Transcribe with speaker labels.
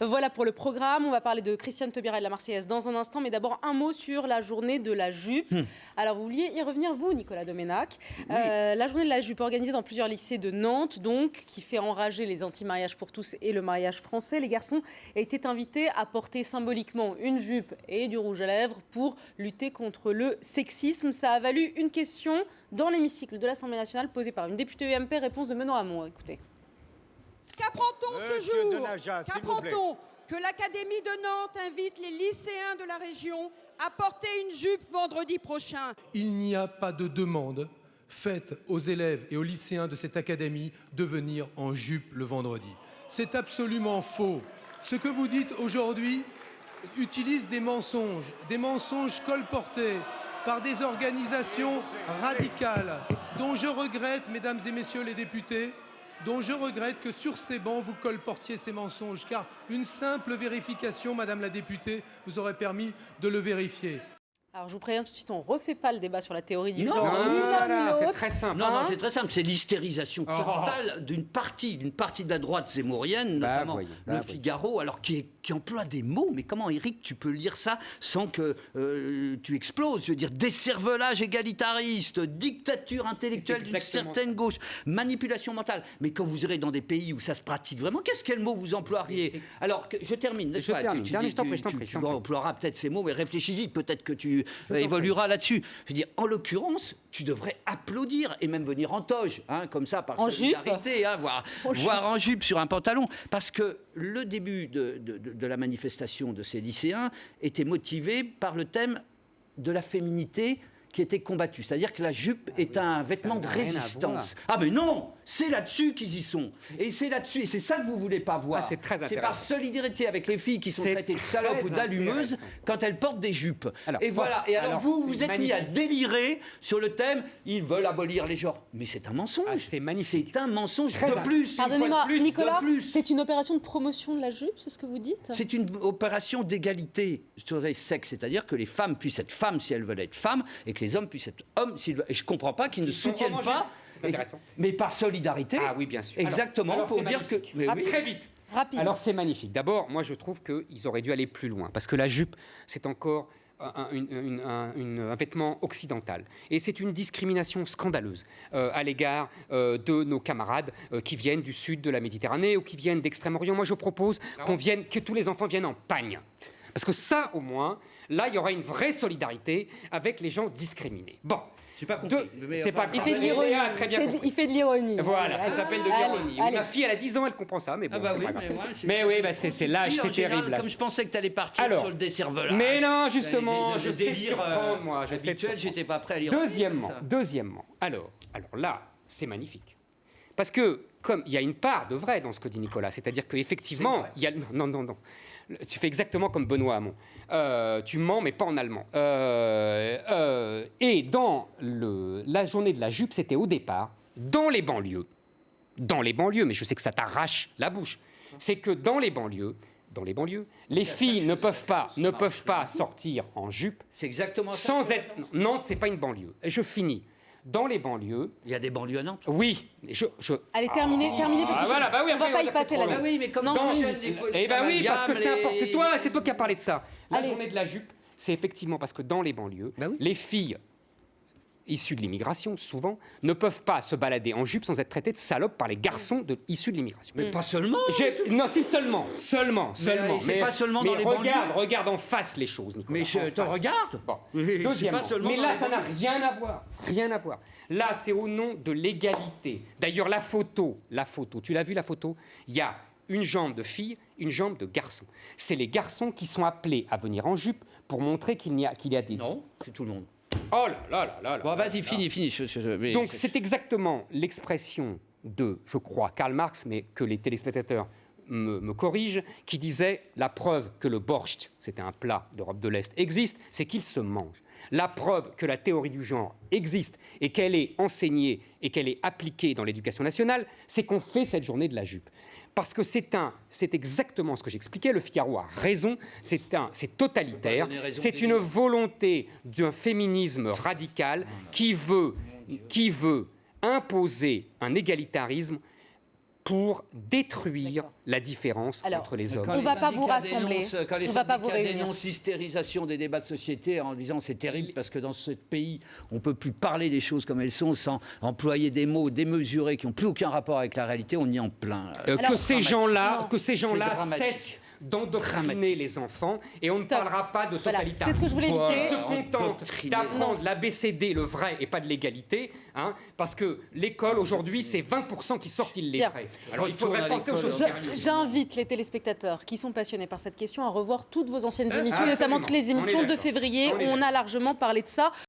Speaker 1: Voilà pour le programme. On va parler de Christiane Taubira et de la Marseillaise dans un instant, mais d'abord un mot sur la journée de la jupe. Alors vous vouliez y revenir, vous, Nicolas Doménac. La journée de la jupe organisée dans plusieurs lycées de Nantes, donc, qui fait enrager les anti-mariages pour tous et le mariage français. Les garçons étaient invités à porter symboliquement une jupe et du rouge à lèvres pour lutter contre le sexisme. Ça a valu une question dans l'hémicycle de l'Assemblée nationale posée par une députée UMP. Réponse de Benoît Hamon. Écoutez.
Speaker 2: Qu'apprend-on ce jour? Qu'apprend-on? Que l'Académie de Nantes invite les lycéens de la région à porter une jupe vendredi prochain.
Speaker 3: Il n'y a pas de demande faite aux élèves et aux lycéens de cette académie de venir en jupe le vendredi. C'est absolument faux. Ce que vous dites aujourd'hui utilise des mensonges colportés par des organisations radicales dont je regrette, mesdames et messieurs les députés, dont je regrette que sur ces bancs, vous colportiez ces mensonges, car une simple vérification, madame la députée, vous aurait permis de le vérifier.
Speaker 1: Alors je vous préviens tout de suite, on ne refait pas le débat sur la théorie du genre.
Speaker 4: C'est très simple.
Speaker 5: Non, c'est très simple. C'est l'hystérisation totale d'une partie de la droite zémourienne, notamment le Figaro, alors qui emploie des mots. Mais comment, Éric, tu peux lire ça sans que tu exploses? Je veux dire, décervelage égalitariste, dictature intellectuelle d'une certaine gauche, manipulation mentale. Mais quand vous irez dans des pays où ça se pratique vraiment, quel mot vous emploieriez? Alors, je termine. Tu emploieras peut-être ces mots, mais réfléchis-y. Peut-être que tu évoluera là-dessus. Je veux dire, en l'occurrence, tu devrais applaudir et même venir en toge, comme ça, par solidarité, voire en jupe sur un pantalon. Parce que le début de la manifestation de ces lycéens était motivé par le thème de la féminité qui était combattu. C'est-à-dire que la jupe est un vêtement de résistance. Ah mais non, c'est là-dessus qu'ils y sont. Et c'est là-dessus, et c'est ça que vous ne voulez pas voir.
Speaker 4: C'est très intéressant.
Speaker 5: C'est par solidarité avec les filles qui sont traitées de salopes ou d'allumeuses quand elles portent des jupes. Et voilà. Et alors vous vous êtes mis à délirer sur le thème, ils veulent abolir les genres. Mais c'est un mensonge.
Speaker 4: C'est magnifique.
Speaker 5: C'est un mensonge de plus.
Speaker 1: Pardonnez-moi, Nicolas, c'est une opération de promotion de la jupe, c'est ce que vous dites?
Speaker 5: C'est une opération d'égalité sur les sexes. C'est-à-dire que les femmes puissent être femmes si elles veulent être femmes, et que les hommes puissent être hommes s'ils veulent. Et je ne comprends pas qu'ils ne soutiennent pas.
Speaker 4: C'est intéressant.
Speaker 5: Mais par solidarité.
Speaker 4: Ah oui, bien sûr.
Speaker 5: Exactement,
Speaker 4: alors
Speaker 5: pour dire que.
Speaker 4: Très vite.
Speaker 1: Rapide.
Speaker 4: Alors c'est magnifique. D'abord, moi je trouve qu'ils auraient dû aller plus loin. Parce que la jupe, c'est encore un vêtement occidental. Et c'est une discrimination scandaleuse à l'égard de nos camarades qui viennent du sud de la Méditerranée ou qui viennent d'Extrême-Orient. Moi je propose que tous les enfants viennent en pagne. Parce que ça, au moins, là, il y aura une vraie solidarité avec les gens discriminés. Bon.
Speaker 5: J'ai pas compris.
Speaker 4: C'est pas grave.
Speaker 1: Il fait de l'ironie. Il fait de l'ironie.
Speaker 4: Voilà, ça s'appelle de l'ironie. Ma fille, elle a 10 ans, elle comprend ça, mais bon, c'est pas grave. Mais oui, c'est l'âge, c'est terrible.
Speaker 5: Comme je pensais que tu allais partir sur le décervelage.
Speaker 4: Mais non, justement, je sais surprendre, moi.
Speaker 5: J'étais pas prêt à l'ironie.
Speaker 4: Deuxièmement, alors là, c'est magnifique. Parce que, comme il y a une part de vrai dans ce que dit Nicolas, c'est-à-dire qu'effectivement, il y a... Non. Tu fais exactement comme Benoît Hamon. Tu mens, mais pas en allemand. Et dans la journée de la jupe, c'était au départ, dans les banlieues, mais je sais que ça t'arrache la bouche, c'est que dans les banlieues, les filles ne peuvent pas sortir en jupe.
Speaker 5: C'est exactement ça.
Speaker 4: Sans être... Nantes, c'est pas une banlieue. Et je finis. Dans les banlieues...
Speaker 5: Il y a des banlieues à Nantes?
Speaker 4: Oui.
Speaker 1: Allez, terminez, parce que
Speaker 4: on
Speaker 1: ne va pas y passer la nuit.
Speaker 5: Oui, mais comme
Speaker 4: parce que c'est toi qui as parlé de ça. La journée de la jupe, c'est effectivement parce que dans les banlieues, les filles issues de l'immigration, souvent, ne peuvent pas se balader en jupe sans être traitées de salopes par les garçons issus de l'immigration.
Speaker 5: Mais pas seulement.
Speaker 4: Non, si seulement.
Speaker 5: Mais pas seulement dans les banlieues.
Speaker 4: Regarde en face les choses, Nicolas.
Speaker 5: Mais je te regarde.
Speaker 4: Bon. Deuxièmement, mais là, ça n'a rien à voir. Là, c'est au nom de l'égalité. D'ailleurs, la photo, tu l'as vu la photo? Il y a une jambe de fille, une jambe de garçon. C'est les garçons qui sont appelés à venir en jupe pour montrer qu'il y a des...
Speaker 5: Non, c'est tout le monde.
Speaker 4: Oh là.
Speaker 5: Bon, vas-y, finis.
Speaker 4: Donc, c'est exactement l'expression de, je crois, Karl Marx, mais que les téléspectateurs me corrigent, qui disait la preuve que le borscht, c'était un plat d'Europe de l'Est, existe, c'est qu'il se mange. La preuve que la théorie du genre existe et qu'elle est enseignée et qu'elle est appliquée dans l'éducation nationale, c'est qu'on fait cette journée de la jupe. Parce que c'est exactement ce que j'expliquais, le Figaro a raison, c'est totalitaire, c'est une volonté d'un féminisme radical qui veut imposer un égalitarisme pour détruire la différence entre les hommes.
Speaker 1: On ne va pas vous rassembler.
Speaker 5: Quand les syndicats dénoncent l'hystérisation des débats de société en disant c'est terrible parce que dans ce pays, on ne peut plus parler des choses comme elles sont sans employer des mots démesurés qui n'ont plus aucun rapport avec la réalité, on y est en plein.
Speaker 4: Que ces gens-là cessent d'endoctriner les enfants et on ne parlera pas de totalitarisme.
Speaker 1: C'est ce que je voulais éviter.
Speaker 4: On se contente d'apprendre l'ABCD, le vrai et pas de l'égalité, parce que l'école aujourd'hui c'est 20% qui sortent illettrés. Alors il faudrait penser aux choses sérieuses.
Speaker 1: J'invite les téléspectateurs qui sont passionnés par cette question à revoir toutes vos anciennes émissions, notamment toutes les émissions de février où on a largement parlé de ça.